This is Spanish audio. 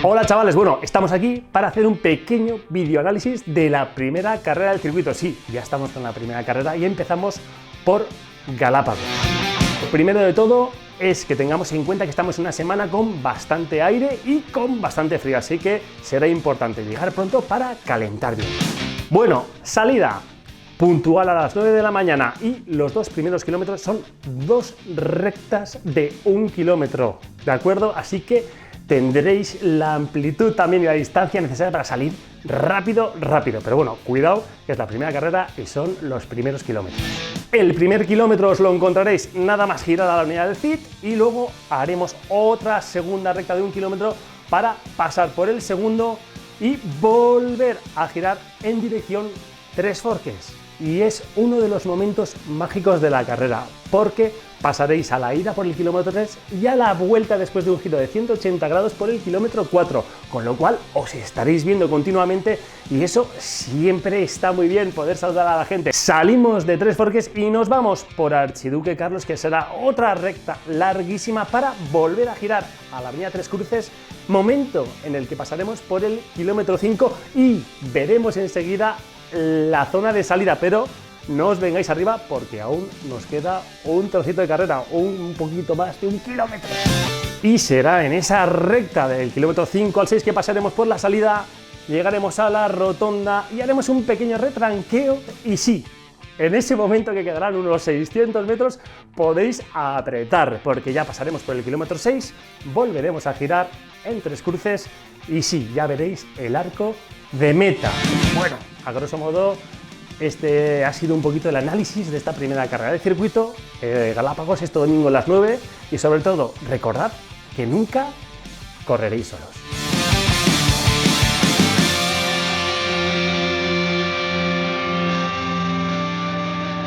Hola chavales, bueno, estamos aquí para hacer un pequeño videoanálisis de la primera carrera del circuito. Sí, ya estamos con la primera carrera y empezamos por Galápagos. Lo primero de todo es que tengamos en cuenta que estamos en una semana con bastante aire y con bastante frío, así que será importante llegar pronto para calentar bien. Bueno, salida puntual a las 9 de la mañana y los dos primeros kilómetros son dos rectas de 1 kilómetro, ¿de acuerdo? Así que tendréis la amplitud también y la distancia necesaria para salir rápido, pero bueno, cuidado, que es la primera carrera y son los primeros kilómetros. El primer kilómetro os lo encontraréis nada más girar a la unidad del CIT y luego haremos otra segunda recta de 1 kilómetro para pasar por el segundo y volver a girar en dirección Tres Forques. Y es uno de los momentos mágicos de la carrera, porque pasaréis a la ida por el kilómetro 3 y a la vuelta después de un giro de 180 grados por el kilómetro 4, con lo cual os estaréis viendo continuamente y eso siempre está muy bien, poder saludar a la gente. Salimos de Tres Forques y nos vamos por Archiduque Carlos, que será otra recta larguísima para volver a girar a la avenida Tres Cruces, momento en el que pasaremos por el kilómetro 5 y veremos enseguida la zona de salida, pero no os vengáis arriba porque aún nos queda un trocito de carrera, un poquito más de 1 kilómetro. Y será en esa recta del kilómetro 5 al 6 que pasaremos por la salida, llegaremos a la rotonda y haremos un pequeño retranqueo y sí, en ese momento que quedarán unos 600 metros podéis apretar porque ya pasaremos por el kilómetro 6, volveremos a girar en Tres Cruces y sí, ya veréis el arco de meta. Bueno, a grosso modo, este ha sido un poquito el análisis de esta primera carrera de circuito. Galápagos este domingo a las 9 y sobre todo, recordad que nunca correréis solos.